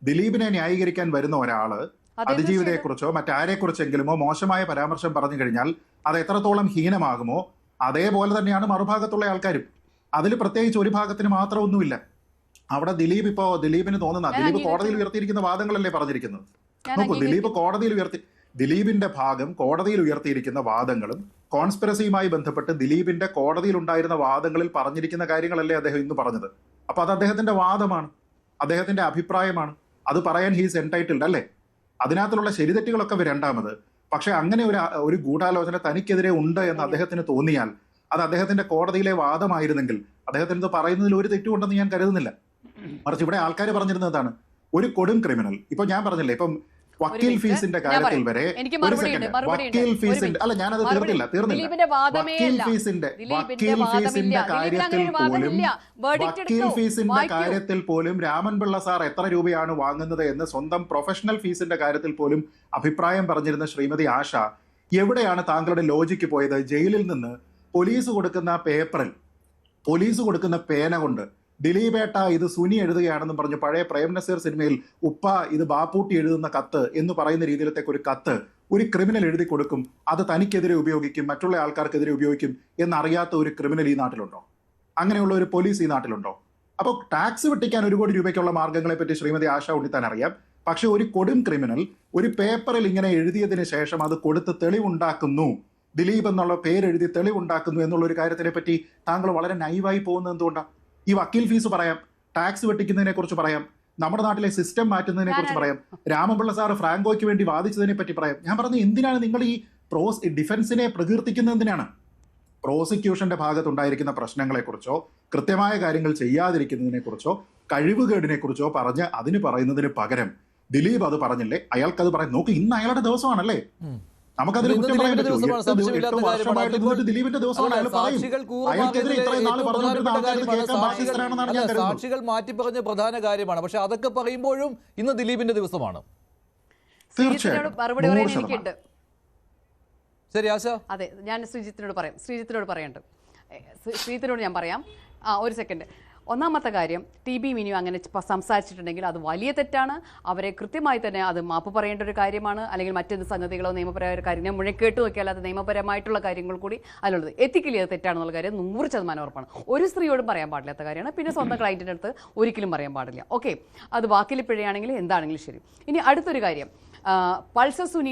ദിലീപിനെ ന്യായീകരിക്കാൻ വരുന്ന ഒരാള് അതിജീവിതയെക്കുറിച്ചോ മറ്റാരെക്കുറിച്ചെങ്കിലുമോ മോശമായ പരാമർശം പറഞ്ഞു കഴിഞ്ഞാൽ അത് എത്രത്തോളം ഹീനമാകുമോ അതേപോലെ തന്നെയാണ് മറുഭാഗത്തുള്ള ആൾക്കാരും. അതിൽ പ്രത്യേകിച്ച് ഒരു ഭാഗത്തിന് മാത്രമൊന്നുമില്ല. അവിടെ ദിലീപിന് തോന്നുന്ന ദിലീപ് കോടതിയിൽ ഉയർത്തിയിരിക്കുന്ന വാദങ്ങളല്ലേ പറഞ്ഞിരിക്കുന്നത്. നോക്കൂ, ദിലീപിന്റെ ഭാഗം കോടതിയിൽ ഉയർത്തിയിരിക്കുന്ന വാദങ്ങളും കോൺസ്പിറസിയുമായി ബന്ധപ്പെട്ട് ദിലീപിന്റെ കോടതിയിൽ ഉണ്ടായിരുന്ന വാദങ്ങളിൽ പറഞ്ഞിരിക്കുന്ന കാര്യങ്ങളല്ലേ അദ്ദേഹം ഇന്ന് പറഞ്ഞത്. അപ്പൊ അത് അദ്ദേഹത്തിന്റെ വാദമാണ്, അദ്ദേഹത്തിന്റെ അഭിപ്രായമാണ്. അത് പറയാൻ ഹീസ് എൻടൈറ്റിൽഡ് അല്ലേ. അതിനകത്തുള്ള ശരിതെറ്റുകളൊക്കെ രണ്ടാമത്. പക്ഷെ അങ്ങനെ ഒരു ഗൂഢാലോചന തനിക്കെതിരെ ഉണ്ട് എന്ന് അദ്ദേഹത്തിന് തോന്നിയാൽ അത് അദ്ദേഹത്തിന്റെ കോടതിയിലെ വാദമായിരുന്നെങ്കിൽ അദ്ദേഹത്തിന് ഇത് പറയുന്നതിൽ ഒരു തെറ്റുണ്ടെന്ന് ഞാൻ കരുതുന്നില്ല. മറിച്ച് ഇവിടെ ആൾക്കാർ പറഞ്ഞിരുന്നതാണ് ഒരു കൊടും ക്രിമിനൽ. ഇപ്പൊ ഞാൻ പറഞ്ഞില്ലേ, ഇപ്പം വക്കീൽ ഫീസിന്റെ കാര്യത്തിൽ വരെ ഒരു സെക്കൻഡ്, വക്കീൽ ഫീസിന്റെ അല്ല ഞാനത് തീർന്നില്ല വക്കീൽ ഫീസിന്റെ കാര്യത്തിൽ പോലും രാമൻപിള്ള സാർ എത്ര രൂപയാണ് വാങ്ങുന്നത് എന്ന് സ്വന്തം പ്രൊഫഷണൽ ഫീസിന്റെ കാര്യത്തിൽ പോലും അഭിപ്രായം പറഞ്ഞിരുന്ന ശ്രീമതി ആശ എവിടെയാണ് താങ്കളുടെ ലോജിക്ക് പോയത്? ജയിലിൽ നിന്ന് പോലീസ് കൊടുക്കുന്ന പേപ്പറിൽ, പോലീസ് കൊടുക്കുന്ന പേന കൊണ്ട് ദിലീപേട്ട ഇത് സുനി എഴുതുകയാണെന്ന് പറഞ്ഞു പഴയ പ്രേം നസീർ സിനിമയിൽ ഉപ്പ ഇത് ബാപ്പൂട്ടി എഴുതുന്ന കത്ത് എന്ന് പറയുന്ന രീതിയിലത്തേക്ക് ഒരു കത്ത് ഒരു ക്രിമിനൽ എഴുതി കൊടുക്കും, അത് തനിക്കെതിരെ ഉപയോഗിക്കും, മറ്റുള്ള ആൾക്കാർക്കെതിരെ ഉപയോഗിക്കും എന്നറിയാത്ത ഒരു ക്രിമിനൽ ഈ നാട്ടിലുണ്ടോ? അങ്ങനെയുള്ള ഒരു പോലീസ് ഈ നാട്ടിലുണ്ടോ? അപ്പോൾ ടാക്സ് വെട്ടിക്കാൻ 1 കോടി രൂപയ്ക്കുള്ള മാർഗങ്ങളെ പറ്റി ശ്രീമതി ആശ ഉണ്ണിത്താൻ അറിയാം. പക്ഷെ ഒരു കൊടും ക്രിമിനൽ ഒരു പേപ്പറിൽ ഇങ്ങനെ എഴുതിയതിന് ശേഷം അത് കൊടുത്ത് തെളിവുണ്ടാക്കുന്നു, ദിലീപ് എന്നുള്ള പേരെഴുതി തെളിവുണ്ടാക്കുന്നു എന്നുള്ള ഒരു കാര്യത്തിനെ പറ്റി താങ്കൾ വളരെ നൈവായി പോകുന്നത് എന്തുകൊണ്ടാണ്? ഈ വക്കീൽ ഫീസ് പറയാം, ടാക്സ് വെട്ടിക്കുന്നതിനെ കുറിച്ച് പറയാം, നമ്മുടെ നാട്ടിലെ സിസ്റ്റം മാറ്റുന്നതിനെ കുറിച്ച് പറയാം, രാമപിള്ള സാർ ഫ്രാങ്കോയ്ക്ക് വേണ്ടി വാദിച്ചതിനെ പറ്റി പറയാം. ഞാൻ പറഞ്ഞു, എന്തിനാണ് നിങ്ങൾ ഈ ഡിഫൻസിനെ പ്രകീർത്തിക്കുന്നത്? എന്തിനാണ്? പ്രോസിക്യൂഷന്റെ ഭാഗത്തുണ്ടായിരിക്കുന്ന പ്രശ്നങ്ങളെ കുറിച്ചോ കൃത്യമായ കാര്യങ്ങൾ ചെയ്യാതിരിക്കുന്നതിനെ കുറിച്ചോ കഴിവുകേടിനെ കുറിച്ചോ പറഞ്ഞ് അതിന് പറയുന്നതിന് പകരം ദിലീപ് അത് പറഞ്ഞില്ലേ, അയാൾക്കത് പറയാം. നോക്ക്, ഇന്ന് അയാളുടെ ദിവസമാണല്ലേ, നമുക്കതിൽ കുറ്റം പറയാൻ പറ്റും. 8 വർഷമായിട്ട് ഇന്നിട്ട് ദിലീപിന്റെ ദിവസമാണ്. അയാൾ പറയും അയാൾക്കെതിരെ ഇത്രയും നാൾ പറഞ്ഞുകൊണ്ടിരുന്ന ആൾക്കാർക്ക് കേൾക്കാൻ ബാധ്യസ്ഥരാണെന്നാണ് ഞാൻ കരുതുന്നത്. സാക്ഷികൾ മാറ്റി പറഞ്ഞ പ്രധാന കാര്യമാണ്. പക്ഷെ അതൊക്കെ പറയുമ്പോഴും ഇന്ന് ദിലീപിന്റെ ദിവസമാണ്. തീർച്ചയായിട്ടും. ശരി ആശ. അതെ, ഞാൻ ശ്രീജിത്തിനോട് പറയണ്ട്. ശ്രീജിത്തിനോട് ഞാൻ പറയാം. ഒരു സെക്കൻഡ്. ഒന്നാമത്തെ കാര്യം, ടി ബി മിനിയും അങ്ങനെ സംസാരിച്ചിട്ടുണ്ടെങ്കിൽ അത് വലിയ തെറ്റാണ്. അവരെ കൃത്യമായി തന്നെ അത് മാപ്പ് പറയേണ്ട ഒരു കാര്യമാണ്. അല്ലെങ്കിൽ മറ്റെന്ത് സംഗതികളോ നിയമപരമായ ഒരു കാര്യം മുഴക്കേട്ട് നോക്കിയാൽ അത് നിയമപരമായിട്ടുള്ള കാര്യങ്ങൾ കൂടി അതിലുള്ളത്. എത്തിക്കലി അത് തെറ്റാണെന്നുള്ള കാര്യം 100% ഉറപ്പാണ്. ഒരു സ്ത്രീയോടും പറയാൻ പാടില്ലാത്ത കാര്യമാണ്. പിന്നെ സ്വന്തം ക്ലയൻറ്റിൻ്റെ അടുത്ത് ഒരിക്കലും പറയാൻ പാടില്ല. ഓക്കെ, അത് വാക്കിൽ പിഴയാണെങ്കിലും എന്താണെങ്കിലും ശരി. ഇനി അടുത്തൊരു കാര്യം, പൾസർ സുനി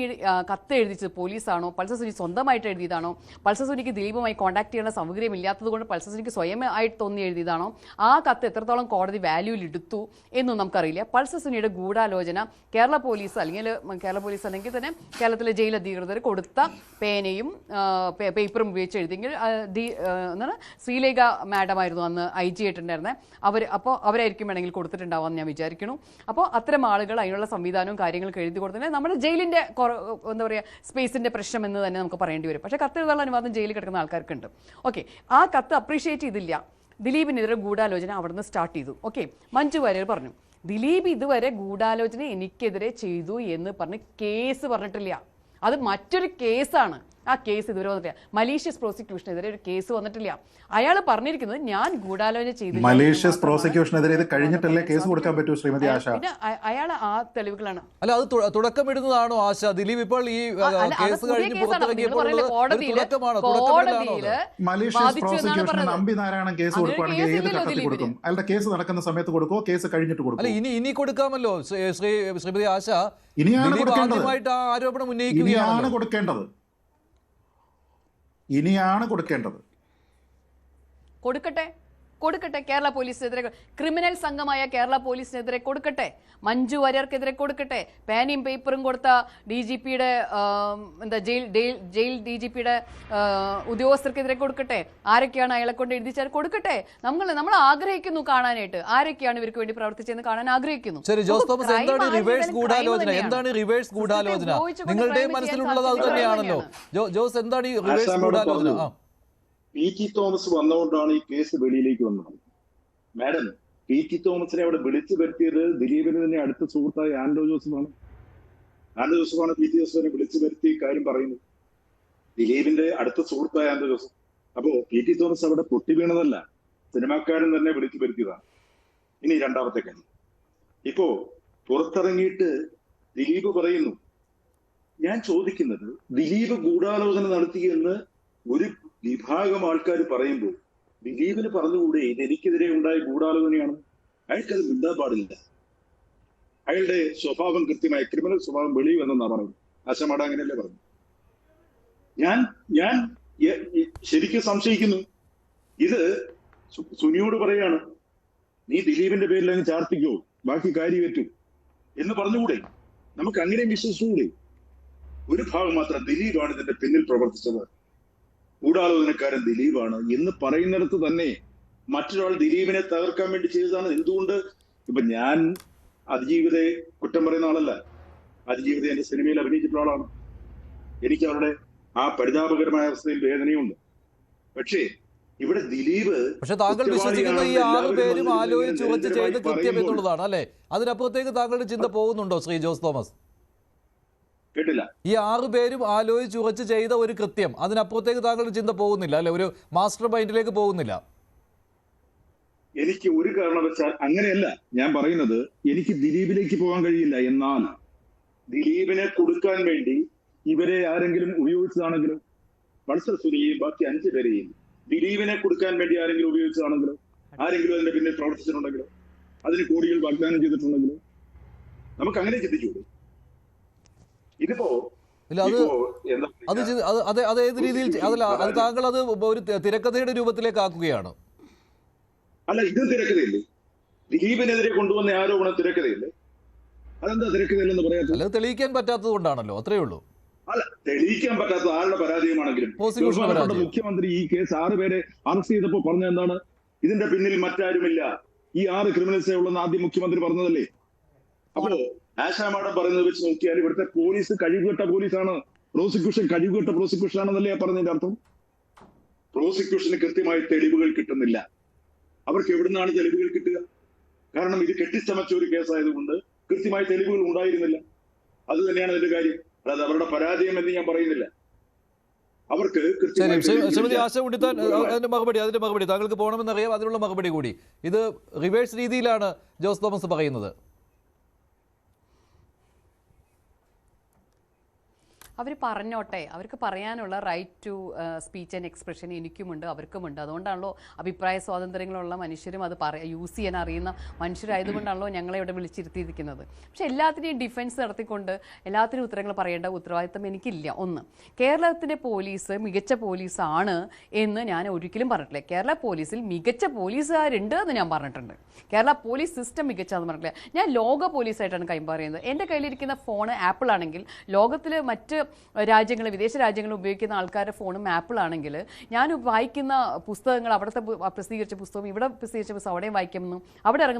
കത്ത് എഴുതിച്ചത് പോലീസാണോ, പൾസർ സുനി സ്വന്തമായിട്ട് എഴുതിയതാണോ, പൾസർ സുനിക്ക് ദിലീപുമായി കോൺടാക്ട് ചെയ്യേണ്ട സൗകര്യം ഇല്ലാത്തത് കൊണ്ട് പൾസർ സുനിക്ക് സ്വയമായിട്ട് തോന്നി എഴുതിയതാണോ, ആ കത്ത് എത്രത്തോളം കോടതി വാല്യൂവിൽ എടുത്തു എന്നും നമുക്കറിയില്ല. പൾസർ സുനിയുടെ ഗൂഢാലോചന കേരള പോലീസ് അല്ലെങ്കിൽ തന്നെ കേരളത്തിലെ ജയിൽ അധികൃതർ കൊടുത്ത പേനയും പേപ്പറും ഉപയോഗിച്ച് എഴുതിയെങ്കിൽ എന്താണ് ശ്രീലേഖ മാഡമായിരുന്നു അന്ന് IG ആയിട്ടുണ്ടായിരുന്നത്. അപ്പോൾ അവരായിരിക്കും വേണമെങ്കിൽ കൊടുത്തിട്ടുണ്ടാവാമെന്ന് ഞാൻ വിചാരിക്കുന്നു. അപ്പോൾ അത്തരം ആളുകൾ അതിനുള്ള സംവിധാനവും കാര്യങ്ങളൊക്കെ എഴുതി കൊടുത്തു നമ്മുടെ ജയിലിന്റെ എന്താ പറയുക സ്പേസിന്റെ പ്രശ്നം എന്ന് തന്നെ നമുക്ക് പറയേണ്ടി വരും. പക്ഷേ കത്ത് എഴുതാനുള്ള അനുവാദം ജയിലിൽ കിടക്കുന്ന ആൾക്കാർക്കുണ്ട്. ഓക്കെ, ആ കത്ത് അപ്രീഷിയേറ്റ് ചെയ്തില്ല. ദിലീപിനെതിരെ ഗൂഢാലോചന അവിടുന്ന് സ്റ്റാർട്ട് ചെയ്തു. ഓക്കെ, മഞ്ജു വാര്യർ പറഞ്ഞു ദിലീപ് ഇതുവരെ ഗൂഢാലോചന എനിക്കെതിരെ ചെയ്തു എന്ന് പറഞ്ഞ് കേസ് പറഞ്ഞിട്ടില്ല. അത് മറ്റൊരു കേസാണ്. ആ കേസ് ഇതുവരെ വന്നിട്ടില്ല. മലീഷ്യസ് പ്രോസിക്യൂഷനെതിരെ ഒരു കേസ് വന്നിട്ടില്ല. അയാൾ പറഞ്ഞിരിക്കുന്നത് ഞാൻ ഗൂഢാലോചന ചെയ്തു. മലീഷ്യസ് പ്രോസിക്യൂഷനെതിരെ ഇത് കഴിഞ്ഞിട്ടല്ലേ കേസ് കൊടുക്കാൻ പറ്റൂ ശ്രീമതി ആശ? പിന്നെ അയാൾ ആ തെളിവുകളാണ്. അല്ല, അത് തുടക്കമിടുന്നതാണോ ആശ? ദിലീപ് ഇപ്പോൾ ഈ കേസ് കഴിഞ്ഞ് മലീഷ്യസ് പ്രോസിക്യൂഷന് നമ്പി നാരായണൻ കേസ് കൊടുക്കുകയാണെങ്കിൽ ഏത് ഘട്ടത്തിൽ കൊടുക്കും? അയാളുടെ കേസ് നടക്കുന്ന സമയത്ത് കൊടുക്കുമോ, കേസ് കഴിഞ്ഞിട്ട് കൊടുക്കും? അല്ല, ഇനി കൊടുക്കാമല്ലോ ശ്രീമതി ആശ. ഇനിയാണ് ആരോപണം ഉന്നയിക്കുകയാണ് കൊടുക്കേണ്ടത്. ഇനിയാണ് കൊടുക്കേണ്ടത്. കൊടുക്കട്ടെ കേരള പോലീസിനെതിരെ, ക്രിമിനൽ സംഘമായ കേരള പോലീസിനെതിരെ കൊടുക്കട്ടെ, മഞ്ജു വാര്യർക്കെതിരെ കൊടുക്കട്ടെ, പേനയും പേപ്പറും കൊടുത്ത DGPയുടെ ജയിൽ DGPയുടെ ഉദ്യോഗസ്ഥർക്കെതിരെ കൊടുക്കട്ടെ. ആരൊക്കെയാണ് അയാളെ കൊണ്ട് എഴുതിച്ചാൽ കൊടുക്കട്ടെ. നമ്മൾ ആഗ്രഹിക്കുന്നു കാണാനായിട്ട് ആരൊക്കെയാണ് ഇവർക്ക് വേണ്ടി പ്രവർത്തിച്ചെന്ന് കാണാൻ ആഗ്രഹിക്കുന്നു. ശരി ജോസ് തോമസ്, എന്താണ് റിവേഴ്സ് ഗൂഢാലോചന? നിങ്ങളുടെ മനസ്സിലുള്ളത് അത് തന്നെയാണല്ലോ. ജോസ്, എന്താണ് ഈ റിവേഴ്സ് ഗൂഢാലോചന? PT തോമസ് വന്നുകൊണ്ടാണ് ഈ കേസ് വെളിയിലേക്ക് വന്നത്. മാഡം, PT തോമസിനെ അവിടെ വിളിച്ചു വരുത്തിയത് ദിലീപിന് തന്നെ അടുത്ത സുഹൃത്തായ ആൻഡോ ജോസഫാണ്. PT ജോസഫിനെ വിളിച്ചു വരുത്തി കാര്യം പറയുന്നത്. ദിലീപിന്റെ അടുത്ത സുഹൃത്തായ ആൻഡോ ജോസഫ്. അപ്പോ PT തോമസ് അവിടെ പൊട്ടി വീണതല്ല, സിനിമാക്കാരൻ തന്നെ വിളിച്ചു വരുത്തിയതാണ്. ഇനി രണ്ടാമത്തെ കാര്യം, ഇപ്പോ പുറത്തിറങ്ങിയിട്ട് ദിലീപ് പറയുന്നു. ഞാൻ ചോദിക്കുന്നത്, ദിലീപ് ഗൂഢാലോചന നടത്തിയെന്ന് ഒരു വിഭാഗം ആൾക്കാർ പറയുമ്പോൾ ദിലീപിന് പറഞ്ഞുകൂടെ ഇത് എനിക്കെതിരെ ഉണ്ടായ ഗൂഢാലോചനയാണ്? അയാൾക്കത് മിണ്ടാൻ പാടില്ല. അയാളുടെ സ്വഭാവം കൃത്യമായ ക്രിമിനൽ സ്വഭാവം വെളിയിൽ വന്നെന്നാ പറയുന്നത്. ആശാമാട അങ്ങനെയല്ലേ പറഞ്ഞു. ഞാൻ ശരിക്കും സംശയിക്കുന്നു. ഇത് സുനിയോട് പറയാണ്, നീ ദിലീപിന്റെ പേരിൽ അങ്ങ് ചാർത്തിക്കോ, ബാക്കി കാര്യമേറ്റു എന്ന് പറഞ്ഞുകൂടെ? നമുക്ക് അങ്ങനെ വിശ്വസിച്ചുകൂടെ? ഒരു ഭാഗം മാത്രം ദിലീപാണ് ഇതിന്റെ പിന്നിൽ പ്രവർത്തിച്ചത്, ഗൂഢാലോചനക്കാരൻ ദിലീപാണ് എന്ന് പറയുന്നിടത്ത് തന്നെ മറ്റൊരാൾ ദിലീപിനെ തകർക്കാൻ വേണ്ടി ചെയ്തതാണ്. എന്തുകൊണ്ട്? ഇപ്പൊ ഞാൻ അതിജീവിതയെ കുറ്റം പറയുന്ന ആളല്ല. അതിജീവിത എന്റെ സിനിമയിൽ അഭിനയിച്ചിട്ടുള്ള ആളാണ്. എനിക്ക് അവരുടെ ആ പരിതാപകരമായ അവസ്ഥയിൽ വേദനയുണ്ട്. പക്ഷേ ഇവിടെ ദിലീപ്, പക്ഷെ താങ്കൾ വിശ്വസിക്കുന്ന ഈ 6 പേരും ആലോചിച്ച് ഉറച്ച് ചെയ്ത് കൃത്യം എന്നുള്ളതാണ് അല്ലെ? അതിനപ്പുറത്തേക്ക് താങ്കളുടെ ചിന്ത പോകുന്നുണ്ടോ ശ്രീ ജോസ് തോമസ്? കേട്ടില്ല. ഈ 6 പേരും ആലോചിച്ച് ഉറച്ച് ചെയ്ത ഒരു കൃത്യം, അതിനപ്പുറത്തേക്ക് താങ്കളുടെ ചിന്ത പോകുന്നില്ല അല്ലെ? ഒരു മാസ്റ്റർ മൈൻഡിലേക്ക് പോകുന്നില്ല? എനിക്ക് ഒരു കാരണവശാൽ അങ്ങനെയല്ല ഞാൻ പറയുന്നത്. എനിക്ക് ദിലീപിലേക്ക് പോകാൻ കഴിയില്ല. എന്നാൽ ദിലീപിനെ കൊടുക്കാൻ വേണ്ടി ഇവരെ ആരെങ്കിലും ഉപയോഗിച്ചതാണെങ്കിലും, മത്സരസുനിയെയും ബാക്കി 5 പേരെയും ദിലീപിനെ കൊടുക്കാൻ വേണ്ടി ആരെങ്കിലും ഉപയോഗിച്ചതാണെങ്കിലും, ആരെങ്കിലും അതിന്റെ പിന്നിൽ പ്രവർത്തിച്ചിട്ടുണ്ടെങ്കിലും, അതിന് കോടികൾ വാഗ്ദാനം ചെയ്തിട്ടുണ്ടെങ്കിലും നമുക്ക് അങ്ങനെ ചിന്തിച്ചുകൂടെ? ഇതിപ്പോ അത് ഏത് രീതിയിൽ അത് താങ്കൾ അത് ഒരു തിരക്കഥയുടെ രൂപത്തിലേക്ക് ആക്കുകയാണ്? അല്ല, ഇതും തിരക്കഥയില്ലേ? ദിലീപിനെതിരെ കൊണ്ടുവന്ന ആരോപണം തിരക്കഥയില്ലേ? അതെന്താ തിരക്കഥയില്ലെന്ന് പറയാത്തത്? അല്ല, തെളിയിക്കാൻ പറ്റാത്തത് കൊണ്ടാണല്ലോ, അത്രയേ ഉള്ളൂ. അല്ല, തെളിയിക്കാൻ പറ്റാത്ത ആരുടെ പരാജയമാണെങ്കിലും മുഖ്യമന്ത്രി ഈ കേസ് 6 പേരെ അറസ്റ്റ് ചെയ്തപ്പോ പറഞ്ഞ എന്താണ്? ഇതിന്റെ പിന്നിൽ മറ്റാരുമില്ല, ഈ 6 ക്രിമിനൽസേ ഉള്ളെന്ന് ആദ്യം മുഖ്യമന്ത്രി പറഞ്ഞതല്ലേ? അപ്പോ ആശാ മാഡം പറയുന്നത് വെച്ച് നോക്കിയാൽ ഇവിടുത്തെ പോലീസ് കഴിവുകെട്ട പോലീസാണ്, പ്രോസിക്യൂഷൻ കഴിവുകെട്ട പ്രോസിക്യൂഷൻ ആണെന്നല്ലേ പറഞ്ഞതിന്റെ അർത്ഥം? പ്രോസിക്യൂഷന് കൃത്യമായി തെളിവുകൾ കിട്ടുന്നില്ല. അവർക്ക് എവിടുന്നാണ് തെളിവുകൾ കിട്ടുക? കാരണം ഇത് കെട്ടിച്ചമച്ച ഒരു കേസായതുകൊണ്ട് കൃത്യമായി തെളിവുകൾ ഉണ്ടായിരുന്നില്ല. അത് തന്നെയാണ് അതിന്റെ കാര്യം. അതായത് അവരുടെ പരാജയം എന്ന് ഞാൻ പറയുന്നില്ല. അവർക്ക് ശ്രീമതി ആശ ഉണ്ണിത്താൻ അതിന്റെ മറുപടി താങ്കൾക്ക് പോകണമെന്നറിയാം, അതിനുള്ള മറുപടി കൂടി. ഇത് റിവേഴ്സ് രീതിയിലാണ് ജോസ് തോമസ് പറയുന്നത്. അവർ പറഞ്ഞോട്ടെ, അവർക്ക് പറയാനുള്ള right to speech and expression എനിക്കുമുണ്ട്, അവർക്കുമുണ്ട്. അതുകൊണ്ടാണല്ലോ അഭിപ്രായ സ്വാതന്ത്ര്യങ്ങളുള്ള മനുഷ്യരും അത് യൂസ് ചെയ്യാൻ അറിയുന്ന മനുഷ്യരായതുകൊണ്ടാണല്ലോ ഞങ്ങളെ ഇവിടെ വിളിച്ചിരുത്തിയിരിക്കുന്നത്. പക്ഷെ എല്ലാത്തിനെയും ഡിഫൻസ് നടത്തിക്കൊണ്ട് എല്ലാത്തിനും ഉത്തരങ്ങൾ പറയേണ്ട ഉത്തരവാദിത്തം എനിക്കില്ല. ഒന്ന്, കേരളത്തിൻ്റെ പോലീസ് മികച്ച പോലീസാണ് എന്ന് ഞാൻ ഒരിക്കലും പറഞ്ഞിട്ടില്ല. കേരള പോലീസിൽ മികച്ച പോലീസുകാരുണ്ട് എന്ന് ഞാൻ പറഞ്ഞിട്ടുണ്ട്. കേരള പോലീസ് സിസ്റ്റം മികച്ചതെന്ന് പറഞ്ഞിട്ടില്ല. ഞാൻ ലോക പോലീസായിട്ടാണ് കൈമാറി ചെയ്യുന്നത്. എൻ്റെ കയ്യിലിരിക്കുന്ന ഫോൺ ആപ്പിൾ ആണെങ്കിൽ ലോകത്തിൽ മറ്റ് രാജ്യങ്ങൾ, വിദേശ രാജ്യങ്ങൾ ഉപയോഗിക്കുന്ന ആൾക്കാരുടെ ഫോണും ആപ്പിൾ ആണെങ്കിൽ ഞാൻ വായിക്കുന്ന പുസ്തകങ്ങൾ, അവിടുത്തെ പ്രസിദ്ധീകരിച്ച പുസ്തകം ഇവിടെ പ്രസിദ്ധീകരിച്ച പുസ്തകം അവിടെയും വായിക്കുന്നു, അവിടെ ഇറങ്ങുന്ന